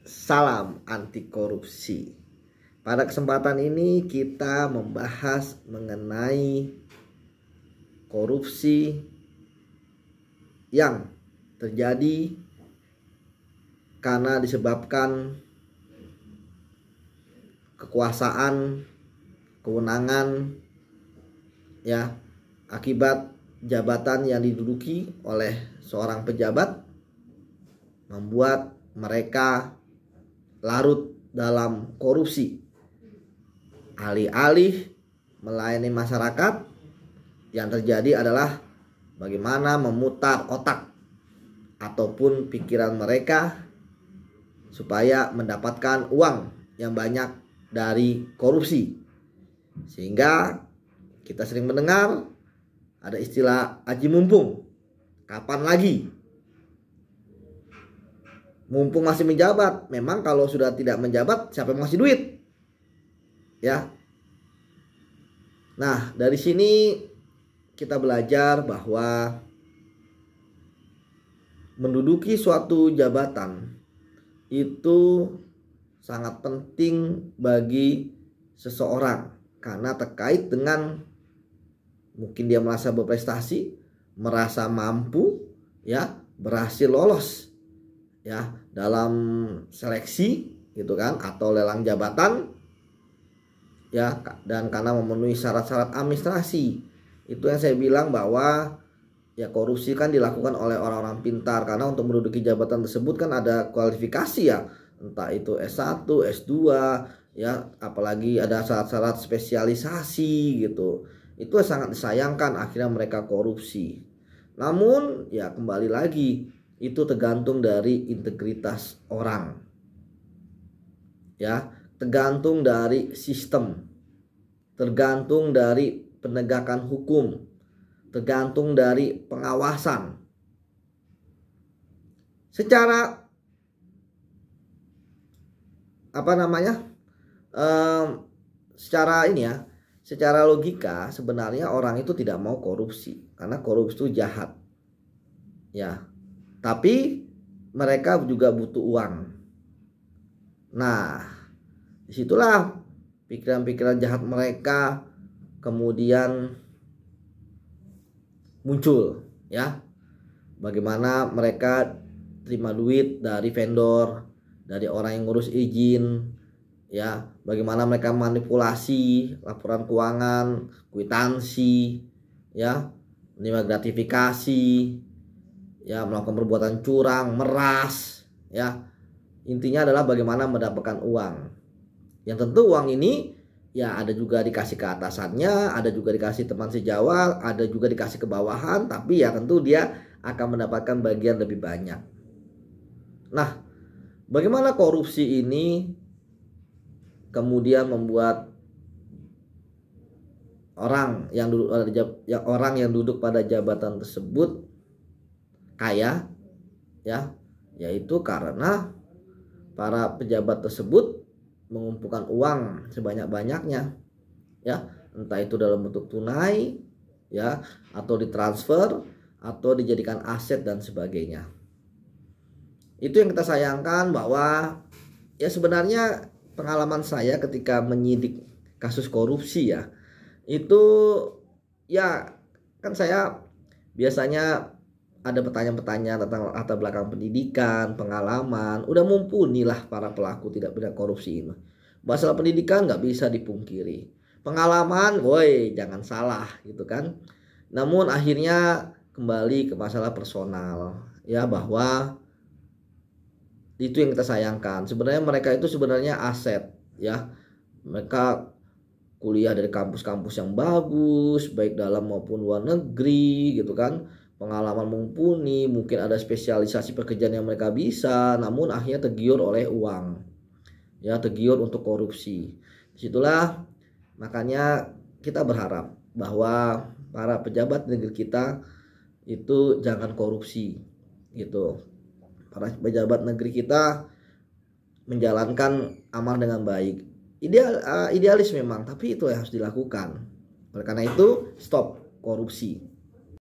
Salam anti korupsi. Pada kesempatan ini kita membahas mengenai korupsi yang terjadi karena disebabkan kekuasaan, kewenangan, ya, akibat jabatan yang diduduki oleh seorang pejabat membuat mereka larut dalam korupsi. Alih-alih melayani masyarakat, yang terjadi adalah bagaimana memutar otak ataupun pikiran mereka supaya mendapatkan uang yang banyak dari korupsi. Sehingga kita sering mendengar ada istilah aji mumpung. Kapan lagi? Mumpung masih menjabat. Memang kalau sudah tidak menjabat, siapa yang ngasih duit? Ya. Nah, dari sini kita belajar bahwa menduduki suatu jabatan itu sangat penting bagi seseorang karena terkait dengan mungkin dia merasa berprestasi, merasa mampu, ya, berhasil lolos, ya, dalam seleksi gitu kan, atau lelang jabatan, ya, dan karena memenuhi syarat-syarat administrasi. Itu yang saya bilang bahwa ya korupsi kan dilakukan oleh orang-orang pintar, karena untuk menduduki jabatan tersebut kan ada kualifikasi, ya, entah itu S1, S2, ya, apalagi ada syarat-syarat spesialisasi gitu. Itu sangat disayangkan akhirnya mereka korupsi. Namun ya kembali lagi, itu tergantung dari integritas orang, ya, tergantung dari sistem, tergantung dari penegakan hukum, tergantung dari pengawasan. Secara secara ini, ya, secara logika sebenarnya orang itu tidak mau korupsi karena korupsi itu jahat, ya. Tapi mereka juga butuh uang. Nah, disitulah pikiran-pikiran jahat mereka kemudian muncul, ya. Bagaimana mereka terima duit dari vendor, dari orang yang ngurus izin, ya. Bagaimana mereka manipulasi laporan keuangan, kwitansi, ya, menerima gratifikasi, ya, melakukan perbuatan curang, meras, ya. Intinya adalah bagaimana mendapatkan uang. Yang tentu uang ini ya ada juga dikasih ke atasannya, ada juga dikasih teman sejawat, ada juga dikasih ke bawahan, tapi ya tentu dia akan mendapatkan bagian lebih banyak. Nah, bagaimana korupsi ini kemudian membuat orang yang duduk pada jabatan tersebut kaya, ya, yaitu karena para pejabat tersebut mengumpulkan uang sebanyak-banyaknya, ya, entah itu dalam bentuk tunai, ya, atau ditransfer, atau dijadikan aset dan sebagainya. Itu yang kita sayangkan, bahwa ya sebenarnya pengalaman saya ketika menyidik kasus korupsi, ya, itu ya kan saya biasanya ada pertanyaan-pertanyaan tentang latar belakang pendidikan, pengalaman, udah mumpuni lah para pelaku tidak pidana korupsi ini. Masalah pendidikan nggak bisa dipungkiri, pengalaman, woi jangan salah gitu kan. Namun akhirnya kembali ke masalah personal, ya, bahwa itu yang kita sayangkan. Sebenarnya mereka itu sebenarnya aset, ya. Mereka kuliah dari kampus-kampus yang bagus, baik dalam maupun luar negeri gitu kan. Pengalaman mumpuni, mungkin ada spesialisasi pekerjaan yang mereka bisa, namun akhirnya tergiur oleh uang, ya, tergiur untuk korupsi. Disitulah makanya kita berharap bahwa para pejabat negeri kita itu jangan korupsi, gitu. Para pejabat negeri kita menjalankan amal dengan baik. Idealis memang, tapi itu yang harus dilakukan. Oleh karena itu, stop korupsi.